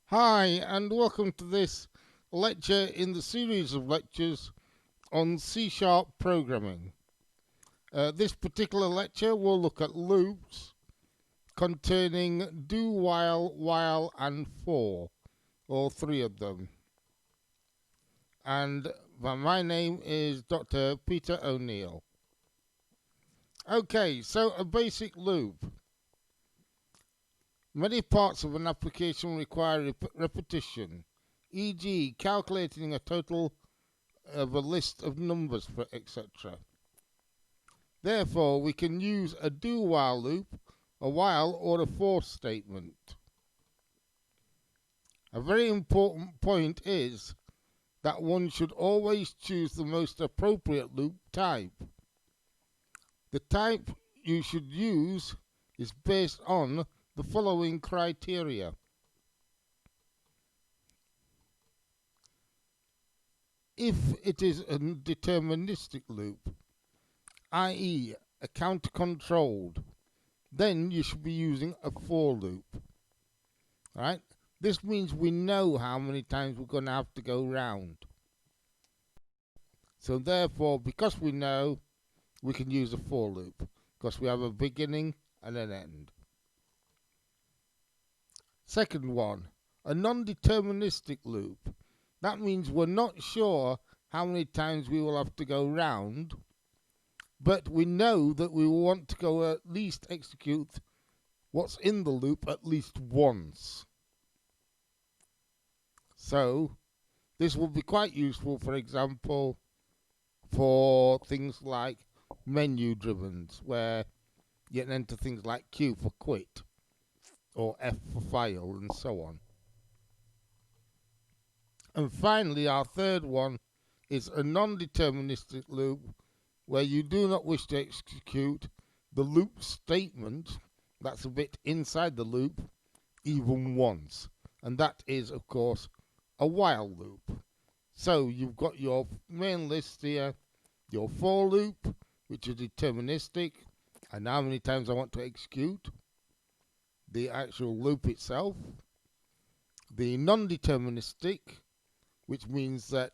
Hi, and welcome to this lecture in the series of lectures on C Sharp programming. This particular lecture will look at loops containing do, while, and for, all three of them. And my name is Dr. Peter O'Neill. Okay, so a basic loop. Many parts of an application require repetition, e.g., calculating a total of a list of numbers, for etc. Therefore, we can use a do-while loop, a while, or a for statement. A very important point is that one should always choose the most appropriate loop type. The type you should use is based on the following criteria. If it is a deterministic loop, i.e. account controlled, then you should be using a for loop. Right? This means we know how many times we're going to have to go round. So therefore, because we know, we can use a for loop, because we have a beginning and an end. Second one, a non-deterministic loop. That means we're not sure how many times we will have to go round, but we know that we will want to go at least execute what's in the loop at least once. So this will be quite useful, for example, for things like menu drivens, where you can enter things like Q for quit or F for file and so on. And finally, our third one is a non-deterministic loop where you do not wish to execute the loop statement that's a bit inside the loop even once. And that is, of course, a while loop. So you've got your main list here, your for loop, which is deterministic, and how many times I want to execute the actual loop itself. The non-deterministic, which means that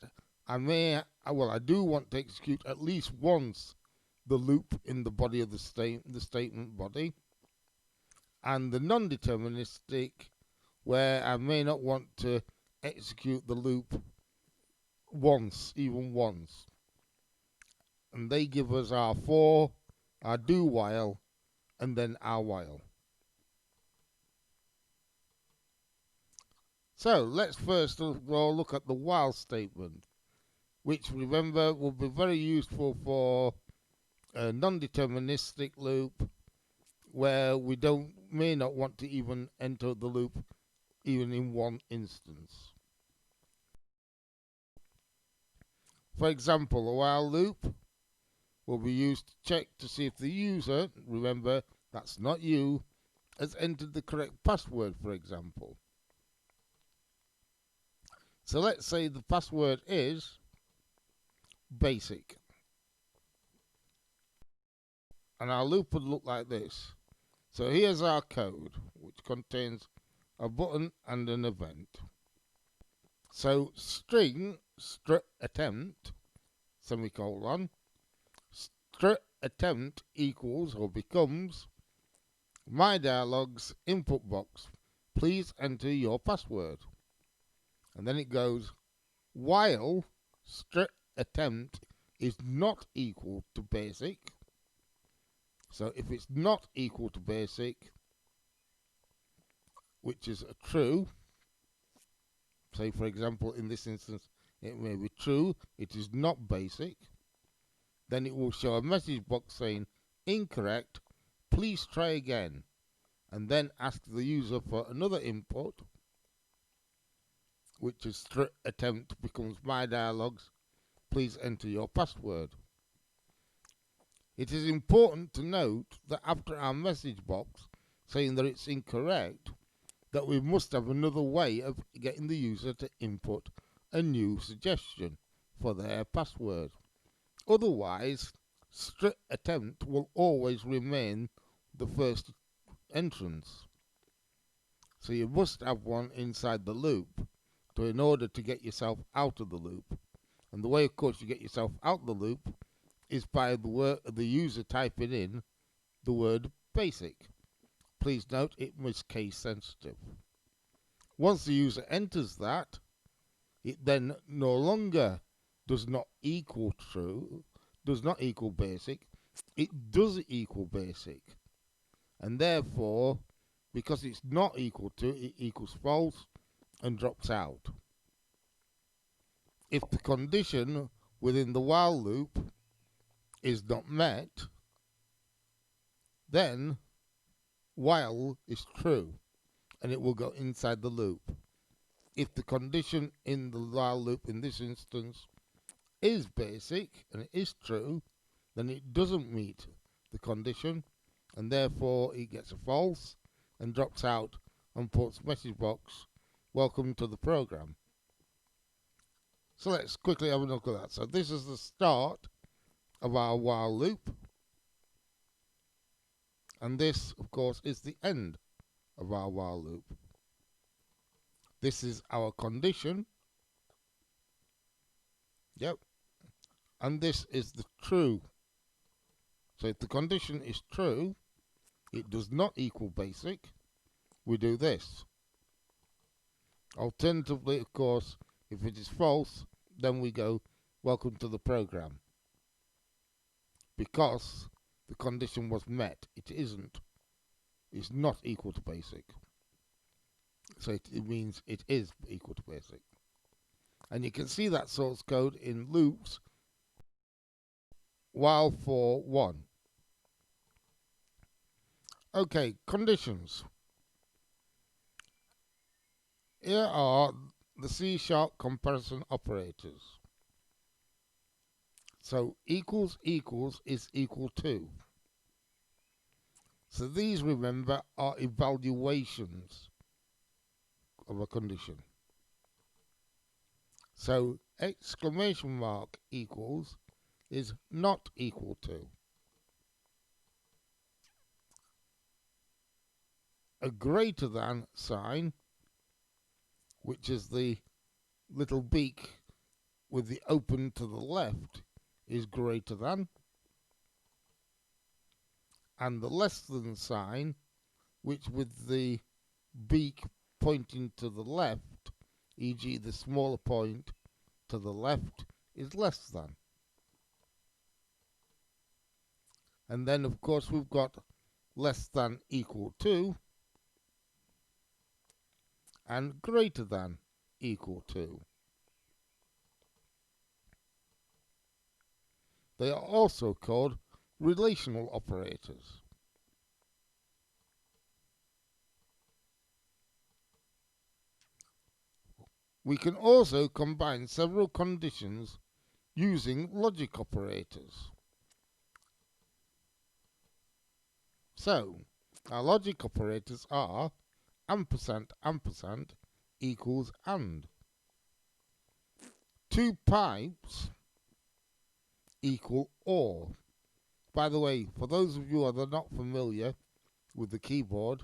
I do want to execute at least once the loop in the body of the statement body. And the non-deterministic, where I may not want to execute the loop once, even once. And they give us our for, our do while, and then our while. So let's first of all look at the while statement, which, remember, will be very useful for a non-deterministic loop where we may not want to even enter the loop even in one instance. For example, a while loop will be used to check to see if the user, remember that's not you, has entered the correct password, for example. So let's say the password is basic. And our loop would look like this. So here's our code, which contains a button and an event. So string attempt, semicolon, attempt equals or becomes my dialog's input box. Please enter your password. And then it goes while attempt is not equal to basic. So if it's not equal to basic, which is a true, say for example in this instance it may be true, it is not basic, then it will show a message box saying incorrect, please try again, and then ask the user for another input, which is attempt becomes my dialogues, please enter your password. It is important to note that after our message box saying that it's incorrect, that we must have another way of getting the user to input a new suggestion for their password. Otherwise, attempt will always remain the first entrance. So you must have one inside the loop in order to get yourself out of the loop. And the way, of course, you get yourself out of the loop is by the user typing in the word basic. Please note it was case sensitive. Once the user enters that, it then no longer does not equal basic, it does equal basic. And therefore, because it's not equal to, it equals false and drops out. If the condition within the while loop is not met, then while is true and it will go inside the loop. If the condition in the while loop in this instance is basic and it is true, then it doesn't meet the condition and therefore it gets a false and drops out and puts message box, welcome to the program. So let's quickly have a look at that. So this is the start of our while loop. And this, of course, is the end of our while loop. This is our condition. Yep. And this is the true. So if the condition is true, it does not equal basic, we do this. Alternatively, of course, if it is false, then we go, welcome to the program. Because the condition was met. It isn't. It's not equal to basic. So it means it is equal to basic. And you can see that source code in loops while for 1. Okay, conditions. Here are the C# comparison operators. So equals equals is equal to. So these, remember, are evaluations of a condition. So exclamation mark equals is not equal to. A greater than sign, which is the little beak with the open to the left, is greater than. And the less than sign, which with the beak pointing to the left, e.g. the smaller point to the left, is less than. And then, of course, we've got less than equal to and greater than equal to. They are also called relational operators. We can also combine several conditions using logic operators. So, our logic operators are ampersand ampersand equals and. 2 pipes equal or. By the way, for those of you that are not familiar with the keyboard,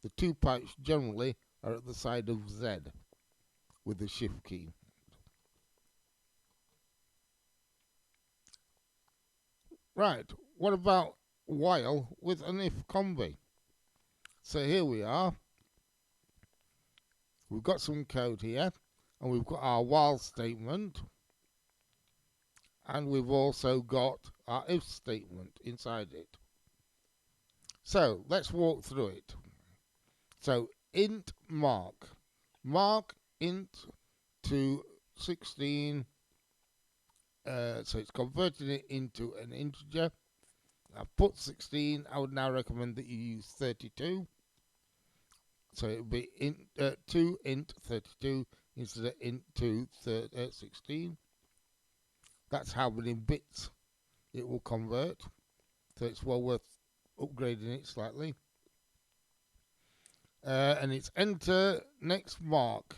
the 2 pipes generally are at the side of Z with the shift key. Right, what about while with an if combi? So here we are. We've got some code here, and we've got our while statement, and we've also got our if statement inside it. So let's walk through it. So int mark int to 16, so it's converting it into an integer. I've put 16. I would now recommend that you use 32. So it would be int 2 int 32 instead of int 2 16. That's how many bits it will convert. So it's well worth upgrading it slightly. And it's enter next mark.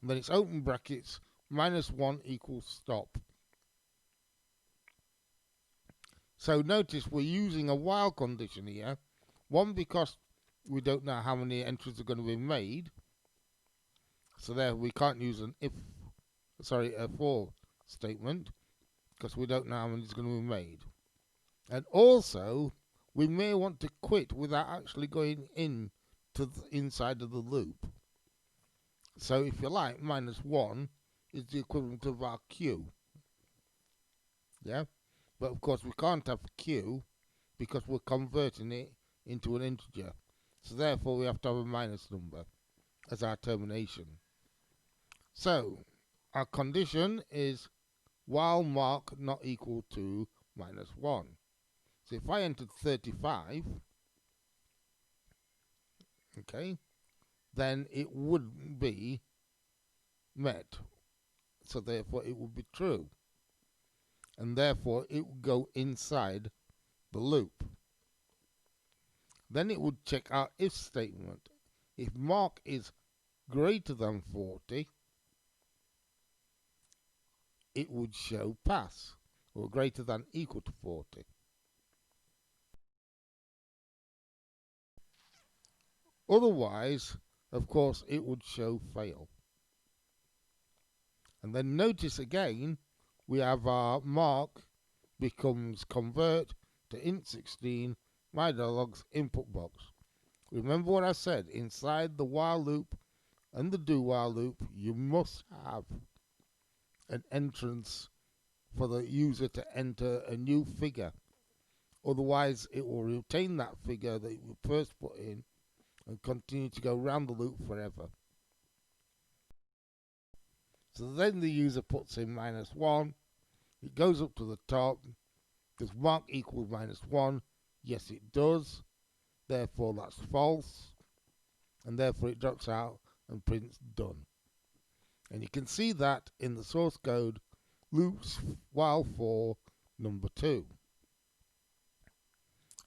And then it's open brackets -1 equals stop. So notice we're using a while condition here. One, because we don't know how many entries are going to be made. So there we can't use a for statement because we don't know how many is going to be made. And also, we may want to quit without actually going in to the inside of the loop. So if you like, -1 is the equivalent of our q. Yeah? But of course we can't have q because we're converting it into an integer. So therefore we have to have a minus number as our termination. So our condition is while mark not equal to -1. So if I entered 35, okay, then it wouldn't be met. So therefore it would be true. And therefore it would go inside the loop. Then it would check our if statement. If mark is greater than 40, it would show pass, or greater than equal to 40. Otherwise, of course, it would show fail. And then notice again, we have our mark becomes convert to int16 my dialog's input box. Remember what I said, inside the while loop and the do while loop, you must have an entrance for the user to enter a new figure. Otherwise, it will retain that figure that you first put in and continue to go around the loop forever. So then the user puts in -1, it goes up to the top, does mark equals -1? Yes, it does. Therefore, that's false. And therefore, it drops out and prints done. And you can see that in the source code loops while for number 2.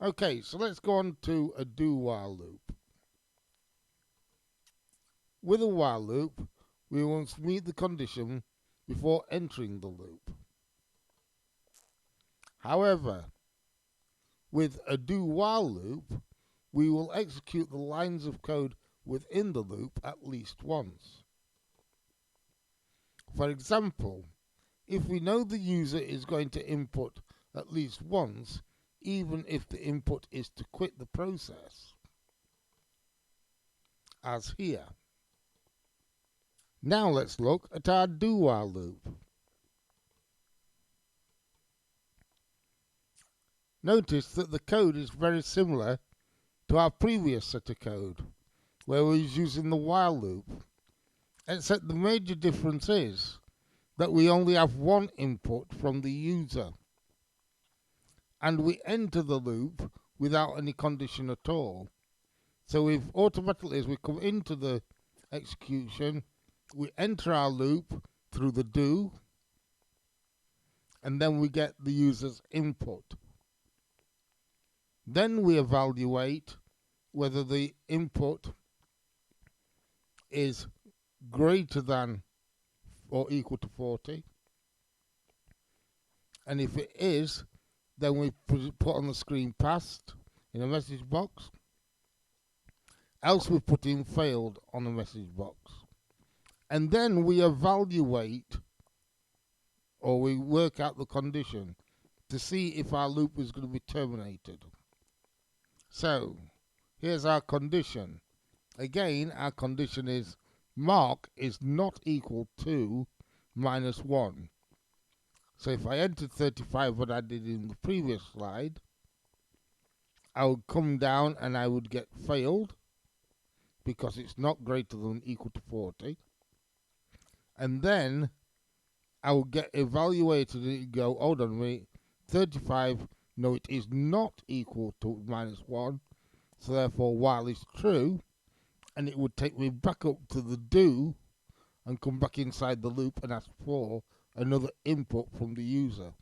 Okay, so let's go on to a do while loop. With a while loop, we must meet the condition before entering the loop. However, with a do while loop, we will execute the lines of code within the loop at least once. For example, if we know the user is going to input at least once, even if the input is to quit the process, as here. Now let's look at our do while loop. Notice that the code is very similar to our previous set of code, where we was using the while loop, except the major difference is that we only have one input from the user, and we enter the loop without any condition at all. So we've automatically, as we come into the execution, we enter our loop through the do, and then we get the user's input. Then we evaluate whether the input is greater than or equal to 40. And if it is, then we put on the screen passed in a message box. Else we put in failed on the message box. And then we evaluate, or we work out the condition to see if our loop is going to be terminated. So here's our condition. Again, our condition is mark is not equal to -1. So if I entered 35, what I did in the previous slide, I would come down and I would get failed because it's not greater than equal to 40. And then I would get evaluated and it go, hold on a minute, 35, no, it is not equal to -1. So therefore, while is true, and it would take me back up to the do and come back inside the loop and ask for another input from the user.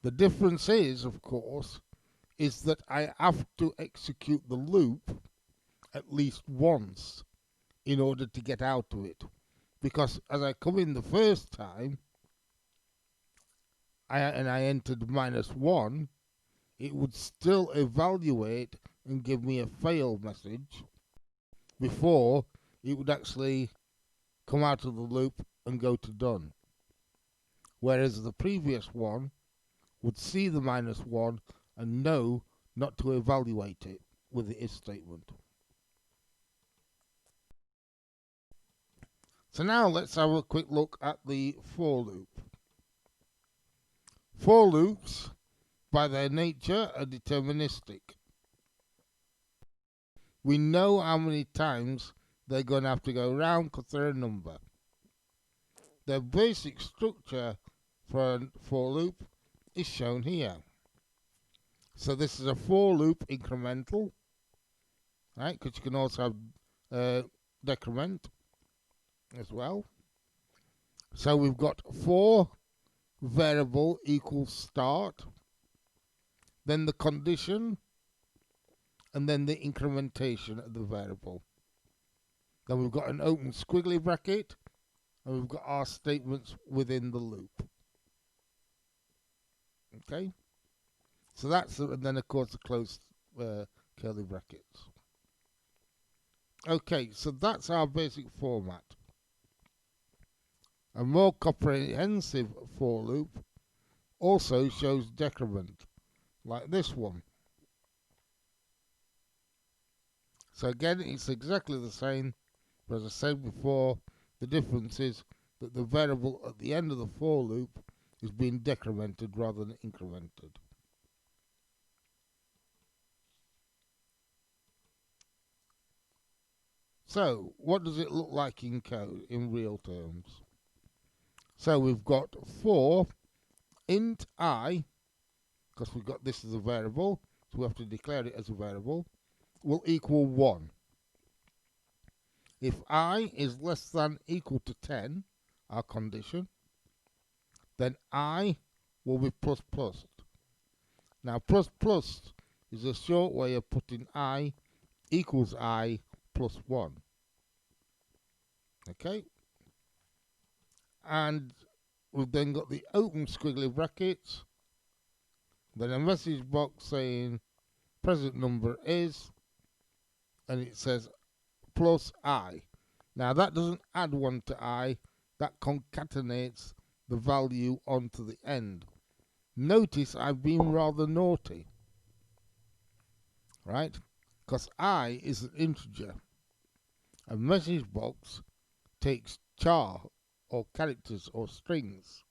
The difference is, of course, is that I have to execute the loop at least once in order to get out of it. Because as I come in the first time, and I entered -1, it would still evaluate and give me a fail message before it would actually come out of the loop and go to done. Whereas the previous one would see the -1 and know not to evaluate it with the if statement. So now let's have a quick look at the for loop. For loops, by their nature, are deterministic. We know how many times they're going to have to go around because they're a number. The basic structure for a for loop is shown here. So this is a for loop incremental, right? Because you can also have decrement as well. So we've got for variable equals start, then the condition, and then the incrementation of the variable. Then we've got an open squiggly bracket, and we've got our statements within the loop. Okay? So that's, and then of course the closed curly brackets. Okay, so that's our basic format. A more comprehensive for loop also shows decrement, like this one. So again, it's exactly the same, but as I said before, the difference is that the variable at the end of the for loop is being decremented rather than incremented. So, what does it look like in code, in real terms? So we've got for int I, because we've got this as a variable, so we have to declare it as a variable, will equal 1. If I is less than equal to 10, our condition, then I will be plus plus. Now plus plus is a short way of putting I equals I plus 1. Okay? And we've then got the open squiggly brackets, then a message box saying present number is, and it says plus I. Now that doesn't add 1 to I, that concatenates the value onto the end. Notice I've been rather naughty, right? Because I is an integer. A message box takes char or characters or strings.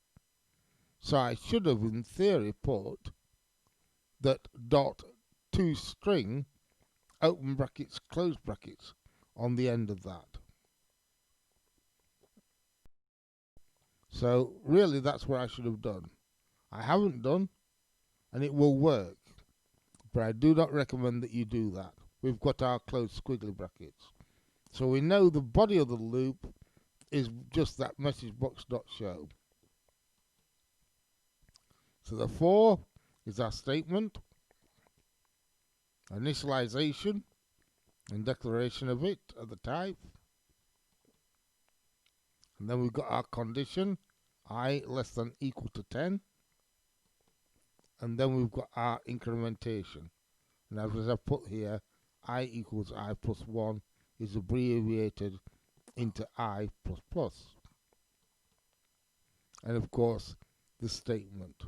So I should have in theory put that dot to string open brackets close brackets on the end of that. So really that's what I should have done. I haven't done, and it will work, but I do not recommend that you do that. We've got our closed squiggly brackets. So we know the body of the loop is just that message box dot show. So the for is our statement, initialization and declaration of it of the type. And then we've got our condition, I less than equal to 10. And then we've got our incrementation. And as I put here, I equals I plus 1 is abbreviated into I plus plus. And of course, the statement.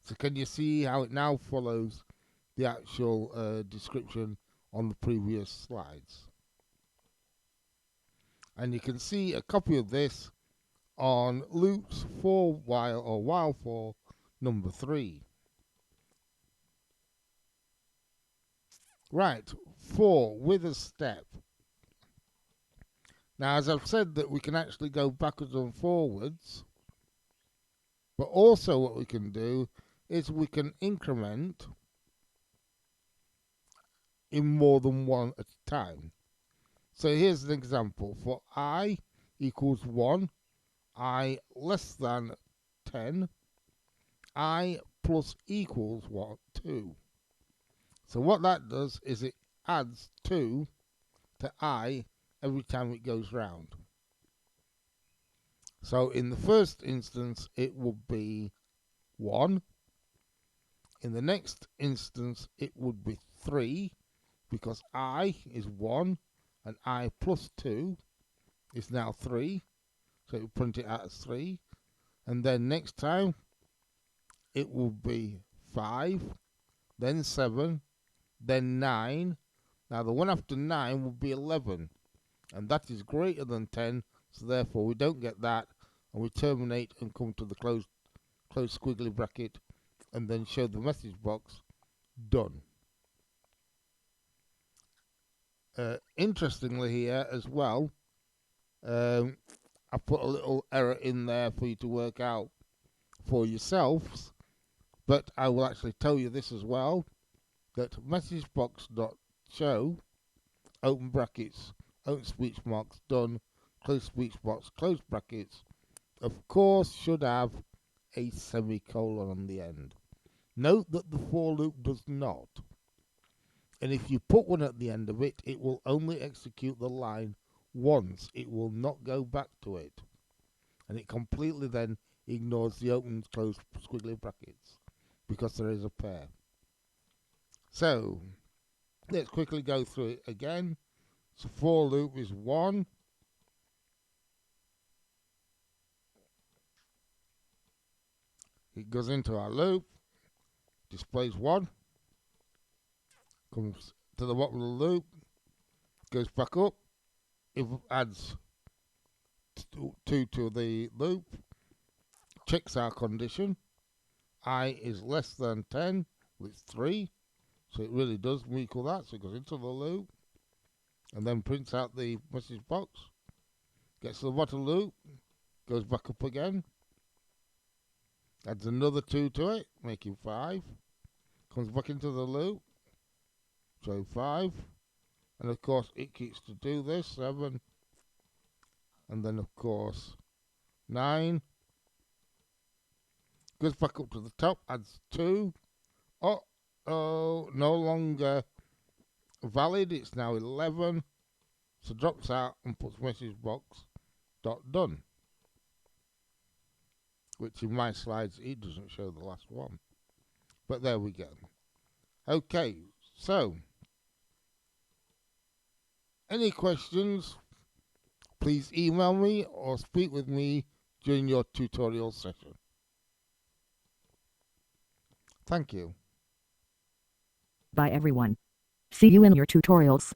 So can you see how it now follows the actual description on the previous slides? And you can see a copy of this on loops for while or while for number 3. Right, 4 with a step. Now, as I've said, that we can actually go backwards and forwards, but also what we can do is we can increment in more than one at a time. So here's an example. For I equals 1, I less than 10, I plus equals 1, 2. So what that does is it adds 2 to I every time it goes round. So in the first instance, it would be 1. In the next instance, it would be 3. because I is 1 and I plus 2 is now 3. So we print it out as 3. And then next time it will be 5, then 7, then 9. Now the one after 9 will be 11. And that is greater than 10. So therefore we don't get that. And we terminate and come to the closed squiggly bracket and then show the message box done. Interestingly here as well, I put a little error in there for you to work out for yourselves, but I will actually tell you this as well, that messagebox.show, open brackets, open speech marks, done, close speech box, close brackets, of course should have a semicolon on the end. Note that the for loop does not. And if you put one at the end of it, it will only execute the line once. It will not go back to it. And it completely then ignores the open and closed squiggly brackets because there is a pair. So let's quickly go through it again. So for loop is 1. It goes into our loop, displays 1, comes to the bottom of the loop, goes back up, it adds 2 to the loop, checks our condition, I is less than 10, with 3, so it really does equal that, so it goes into the loop, and then prints out the message box, gets to the bottom loop, goes back up again, adds another 2 to it, making 5, comes back into the loop, so 5, and of course it keeps to do this, 7, and then of course 9, goes back up to the top, adds 2, oh, no longer valid, it's now 11, so drops out and puts message box dot done, which in my slides it doesn't show the last one, but there we go. Okay, so any questions, please email me or speak with me during your tutorial session. Thank you. Bye everyone. See you in your tutorials.